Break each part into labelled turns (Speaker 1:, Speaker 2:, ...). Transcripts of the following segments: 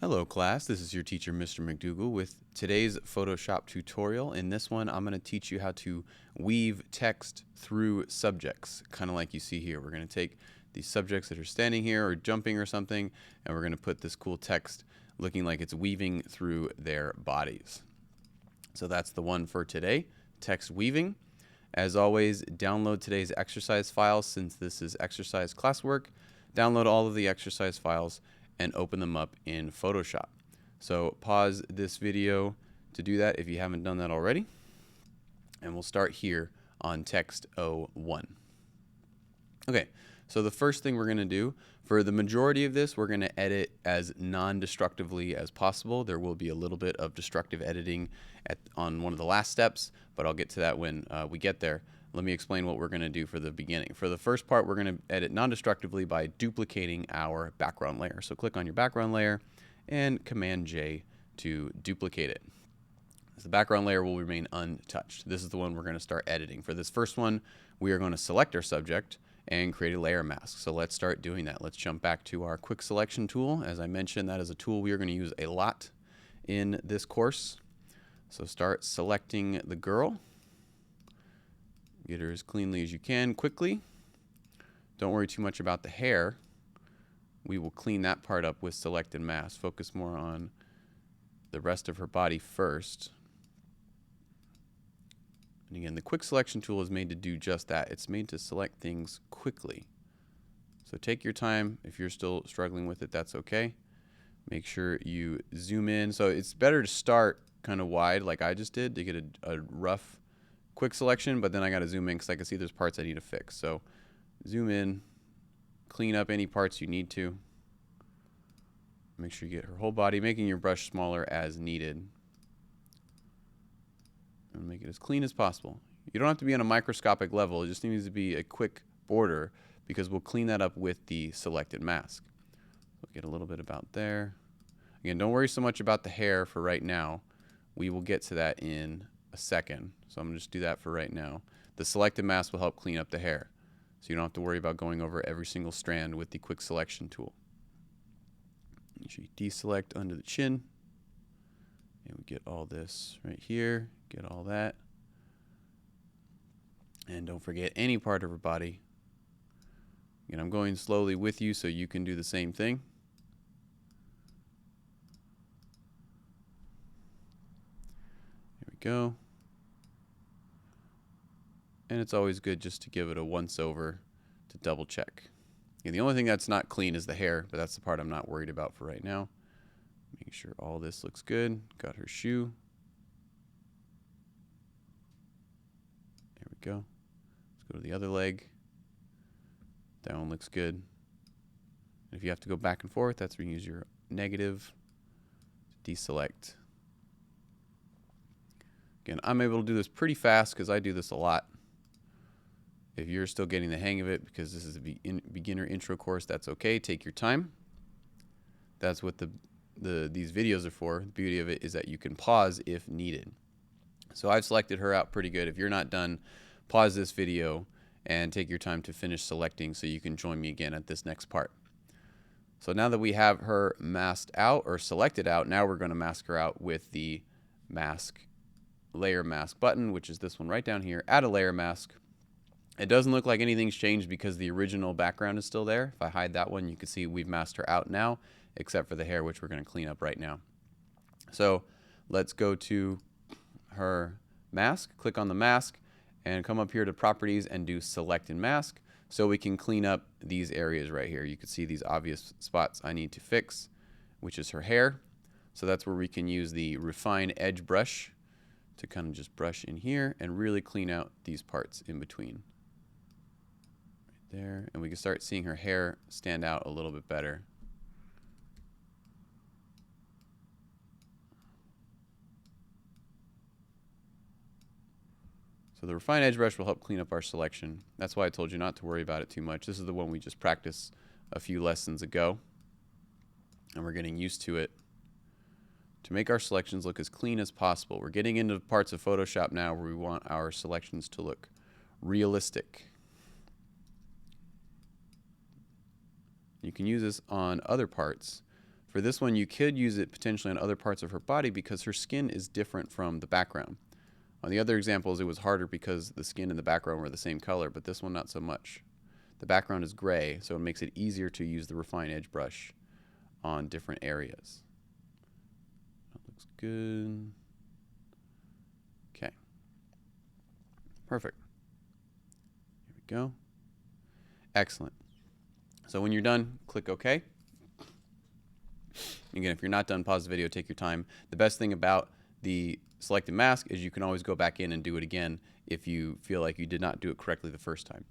Speaker 1: Hello class, this is your teacher Mr. McDougall with today's Photoshop tutorial. In this one I'm going to teach you how to weave text through subjects, kind of like you see here. We're going to take these subjects that are standing here or jumping or something, and we're going to put this cool text looking like it's weaving through their bodies. So that's the one for today, text weaving. As always, download today's exercise files. Since this is exercise classwork, download all of the exercise files and open them up in Photoshop. So pause this video to do that if you haven't done that already. And we'll start here on text 01. Okay, so the first thing we're going to do, for the majority of this, we're going to edit as non-destructively as possible. There will be a little bit of destructive editing on one of the last steps, but I'll get to that when we get there. Let me explain what we're going to do for the beginning. For the first part, we're going to edit non-destructively by duplicating our background layer. So click on your background layer and Command J to duplicate it. So the background layer will remain untouched. This is the one we're going to start editing. For this first one, we are going to select our subject and create a layer mask. So let's start doing that. Let's jump back to our quick selection tool. As I mentioned, that is a tool we are going to use a lot in this course. So start selecting the girl. Get her as cleanly as you can quickly. Don't worry too much about the hair. We will clean that part up with select and mask. Focus more on the rest of her body first. And again, the quick selection tool is made to do just that. It's made to select things quickly. So take your time. If you're still struggling with it, that's okay. Make sure you zoom in. So it's better to start kind of wide like I just did to get a rough quick selection, but then I got to zoom in because I can see there's parts I need to fix. So zoom in, clean up any parts you need to. Make sure you get her whole body, making your brush smaller as needed. And make it as clean as possible. You don't have to be on a microscopic level. It just needs to be a quick border because we'll clean that up with the selected mask. We'll get a little bit about there. Again, don't worry so much about the hair for right now. We will get to that in a second. So I'm going to just do that for right now. The selected mask will help clean up the hair. So you don't have to worry about going over every single strand with the quick selection tool. Make sure you deselect under the chin. And we get all this right here. Get all that. And don't forget any part of her body. Again, I'm going slowly with you so you can do the same thing. There we go. And it's always good just to give it a once over to double check. And the only thing that's not clean is the hair, but that's the part I'm not worried about for right now. Making sure all this looks good. Got her shoe. There we go. Let's go to the other leg. That one looks good. And if you have to go back and forth, that's where you use your negative to deselect. Again, I'm able to do this pretty fast because I do this a lot. If you're still getting the hang of it, because this is a beginner intro course, that's okay. Take your time. That's what these videos are for. The beauty of it is that you can pause if needed. So I've selected her out pretty good. If you're not done, pause this video and take your time to finish selecting so you can join me again at this next part. So now that we have her masked out or selected out, now we're going to mask her out with the layer mask button, which is this one right down here. Add a layer mask. It doesn't look like anything's changed because the original background is still there. If I hide that one, you can see we've masked her out now, except for the hair, which we're going to clean up right now. So let's go to her mask, click on the mask, and come up here to properties and do select and mask so we can clean up these areas right here. You can see these obvious spots I need to fix, which is her hair. So that's where we can use the refine edge brush to kind of just brush in here and really clean out these parts in between. Right there. And we can start seeing her hair stand out a little bit better. So the refine edge brush will help clean up our selection. That's why I told you not to worry about it too much. This is the one we just practiced a few lessons ago. And we're getting used to it to make our selections look as clean as possible. We're getting into parts of Photoshop now where we want our selections to look realistic. You can use this on other parts. For this one, you could use it potentially on other parts of her body because her skin is different from the background. On the other examples, it was harder because the skin and the background were the same color, but this one not so much. The background is gray, so it makes it easier to use the refine edge brush on different areas. That looks good. Okay. Perfect. Here we go. Excellent. So when you're done, click OK. Again, if you're not done, pause the video, take your time. The best thing about the selected mask is you can always go back in and do it again if you feel like you did not do it correctly the first time.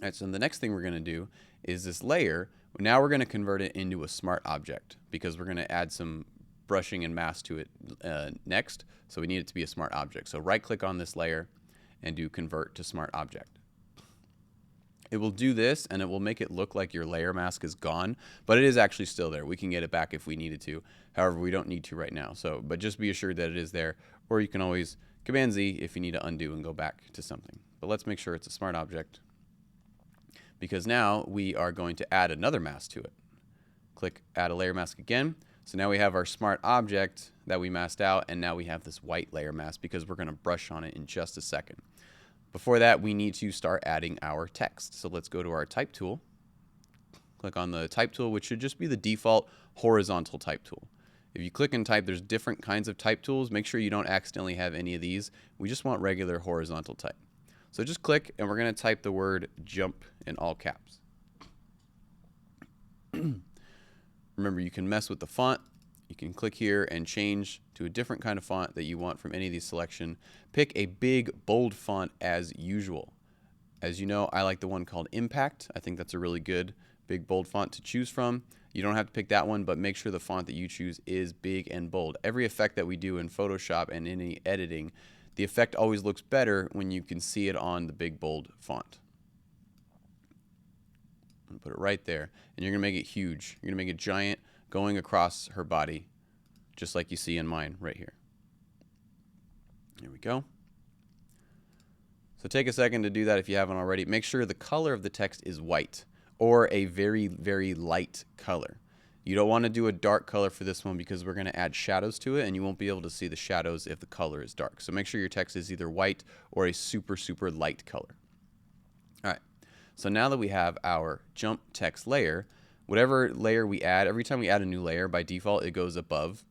Speaker 1: All right, so the next thing we're going to do is this layer. Now we're going to convert it into a smart object because we're going to add some brushing and mask to it next. So we need it to be a smart object. So right click on this layer and do convert to smart object. It will do this and it will make it look like your layer mask is gone, but it is actually still there. We can get it back if we needed to. However, we don't need to right now. So, but just be assured that it is there, or you can always Command Z if you need to undo and go back to something. But let's make sure it's a smart object because now we are going to add another mask to it. Click add a layer mask again. So now we have our smart object that we masked out, and now we have this white layer mask because we're going to brush on it in just a second. Before that, we need to start adding our text. So let's go to our type tool. Click on the type tool, which should just be the default horizontal type tool. If you click and type, there's different kinds of type tools. Make sure you don't accidentally have any of these. We just want regular horizontal type. So just click, and we're going to type the word jump in all caps. Remember, you can mess with the font. You can click here and change to a different kind of font that you want from any of these selection. Pick a big, bold font as usual. As you know, I like the one called Impact. I think that's a really good, big, bold font to choose from. You don't have to pick that one, but make sure the font that you choose is big and bold. Every effect that we do in Photoshop and any editing, the effect always looks better when you can see it on the big, bold font. I'm gonna put it right there, and you're gonna make it huge. You're gonna make it giant, going across her body, just like you see in mine right here. There we go. So take a second to do that if you haven't already. Make sure the color of the text is white or a very, very light color. You don't want to do a dark color for this one because we're going to add shadows to it, and you won't be able to see the shadows if the color is dark. So make sure your text is either white or a super, super light color. All right. So now that we have our jump text layer, whatever layer we add, every time we add a new layer, by default, it goes above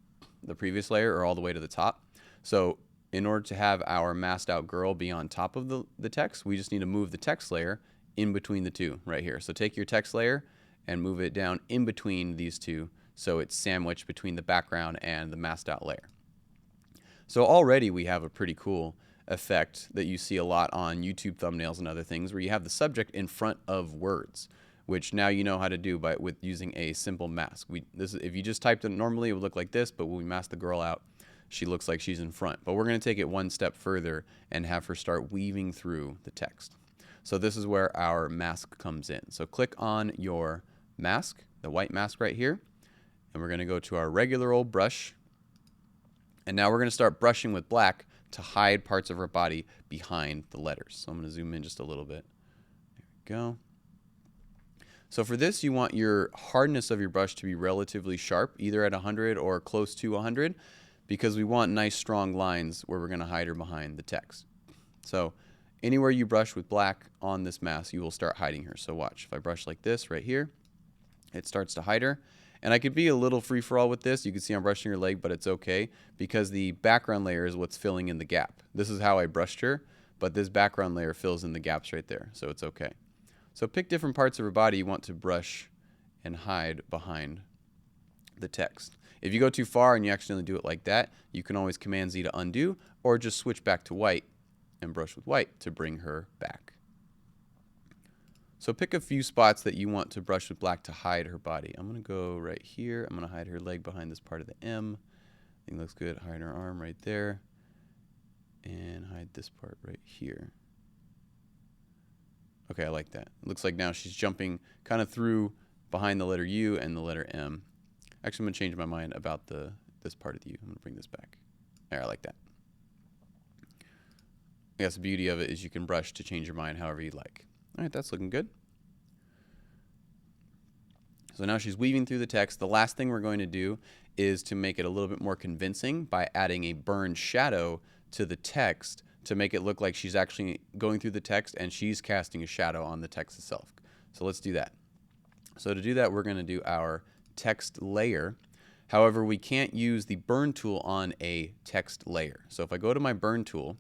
Speaker 1: the previous layer or all the way to the top. So in order to have our masked out girl be on top of the text, we just need to move the text layer in between the two right here. So take your text layer and move it down in between these two so it's sandwiched between the background and the masked out layer. So already we have a pretty cool effect that you see a lot on YouTube thumbnails and other things where you have the subject in front of words, which now you know how to do with using a simple mask. If you just typed it normally, it would look like this, but when we mask the girl out, she looks like she's in front. But we're going to take it one step further and have her start weaving through the text. So this is where our mask comes in. So click on your mask, the white mask right here, and we're going to go to our regular old brush. And now we're going to start brushing with black to hide parts of her body behind the letters. So I'm going to zoom in just a little bit. There we go. So for this, you want your hardness of your brush to be relatively sharp, either at 100 or close to 100, because we want nice strong lines where we're going to hide her behind the text. So anywhere you brush with black on this mask, you will start hiding her. So watch, if I brush like this right here, it starts to hide her. And I could be a little free-for-all with this. You can see I'm brushing her leg, but it's okay because the background layer is what's filling in the gap. This is how I brushed her, but this background layer fills in the gaps right there, so it's okay. So pick different parts of her body you want to brush and hide behind the text. If you go too far and you accidentally do it like that, you can always Command Z to undo, or just switch back to white and brush with white to bring her back. So pick a few spots that you want to brush with black to hide her body. I'm going to go right here. I'm going to hide her leg behind this part of the M. I think looks good. Hide her arm right there. And hide this part right here. Okay, I like that. It looks like now she's jumping kind of through behind the letter U and the letter M. Actually, I'm going to change my mind about this part of the U. I'm going to bring this back. There, I like that. I guess the beauty of it is you can brush to change your mind however you like. All right, that's looking good. So now she's weaving through the text. The last thing we're going to do is to make it a little bit more convincing by adding a burned shadow to the text to make it look like she's actually going through the text and she's casting a shadow on the text itself. So let's do that. So to do that, we're going to do our text layer. However, we can't use the burn tool on a text layer. So if I go to my burn tool,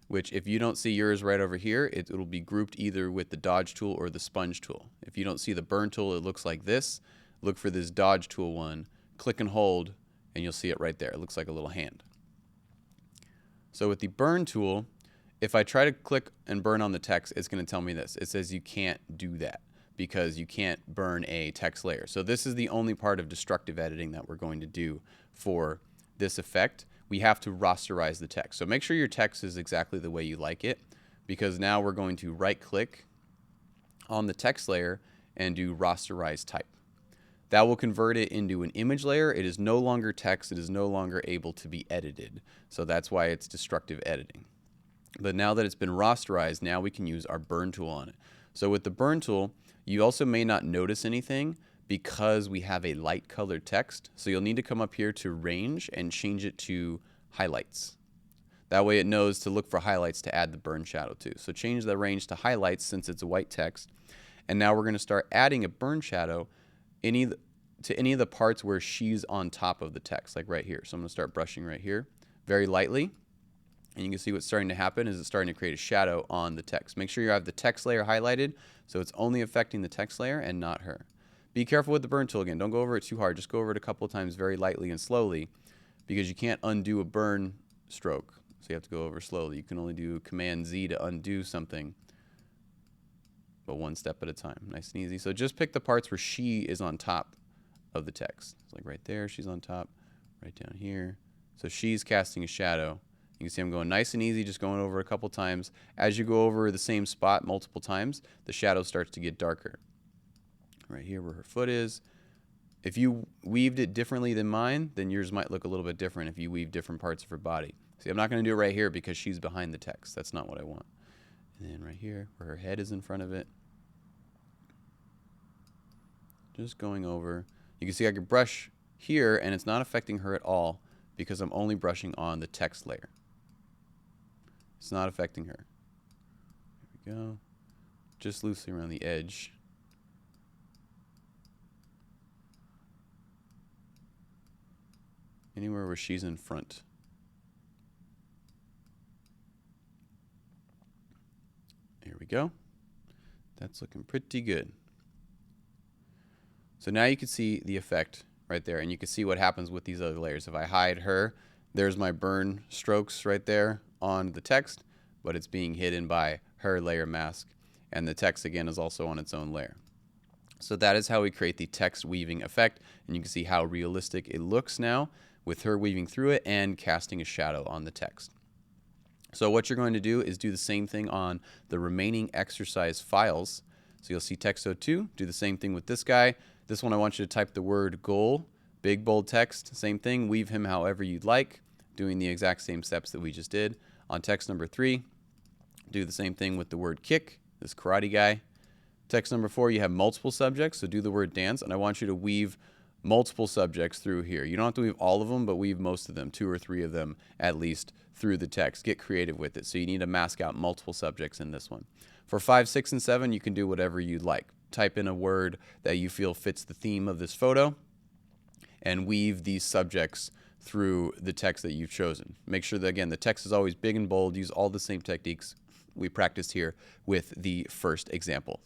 Speaker 1: which if you don't see yours right over here, it'll be grouped either with the dodge tool or the sponge tool. If you don't see the burn tool, it looks like this. Look for this dodge tool one, click and hold, and you'll see it right there. It looks like a little hand. So with the burn tool, if I try to click and burn on the text, it's going to tell me this. It says you can't do that because you can't burn a text layer. So this is the only part of destructive editing that we're going to do for this effect. We have to rasterize the text. So make sure your text is exactly the way you like it, because now we're going to right click on the text layer and do rasterize type. That will convert it into an image layer. It is no longer text. It is no longer able to be edited. So that's why it's destructive editing. But now that it's been rasterized, now we can use our burn tool on it. So with the burn tool, you also may not notice anything because we have a light colored text. So you'll need to come up here to range and change it to highlights. That way it knows to look for highlights to add the burn shadow to. So change the range to highlights since it's a white text. And now we're going to start adding a burn shadow to any of the parts where she's on top of the text, like right here. So I'm going to start brushing right here very lightly. And you can see what's starting to happen is it's starting to create a shadow on the text. Make sure you have the text layer highlighted so it's only affecting the text layer and not her. Be careful with the burn tool again. Don't go over it too hard. Just go over it a couple of times very lightly and slowly, because you can't undo a burn stroke. So you have to go over slowly. You can only do Command Z to undo something, but one step at a time. Nice and easy. So just pick the parts where she is on top of the text. It's like right there, she's on top, right down here. So she's casting a shadow. You can see I'm going nice and easy, just going over a couple times. As you go over the same spot multiple times, the shadow starts to get darker. Right here where her foot is. If you weaved it differently than mine, then yours might look a little bit different if you weave different parts of her body. See, I'm not going to do it right here because she's behind the text. That's not what I want. And then right here where her head is in front of it. Just going over. You can see I can brush here and it's not affecting her at all because I'm only brushing on the text layer. It's not affecting her. There we go. Just loosely around the edge. Anywhere where she's in front. There we go. That's looking pretty good. So now you can see the effect right there, and you can see what happens with these other layers. If I hide her, there's my burn strokes right there on the text, but it's being hidden by her layer mask, and the text again is also on its own layer. So that is how we create the text weaving effect, and you can see how realistic it looks now with her weaving through it and casting a shadow on the text. So what you're going to do is do the same thing on the remaining exercise files. So you'll see text 02, do the same thing with this guy. This one I want you to type the word goal, big bold text, same thing, weave him however you'd like, doing the exact same steps that we just did. On text number 3, do the same thing with the word kick, this karate guy. Text number 4, you have multiple subjects, so do the word dance, and I want you to weave multiple subjects through here. You don't have to weave all of them, but weave most of them, 2 or 3 of them at least, through the text. Get creative with it. So you need to mask out multiple subjects in this one. For 5, 6, and 7, you can do whatever you'd like. Type in a word that you feel fits the theme of this photo and weave these subjects through the text that you've chosen. Make sure that, again, the text is always big and bold. Use all the same techniques we practiced here with the first example.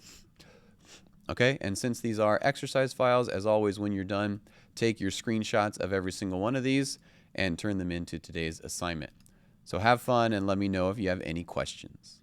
Speaker 1: Okay, and since these are exercise files, as always, when you're done, take your screenshots of every single one of these and turn them into today's assignment. So have fun and let me know if you have any questions.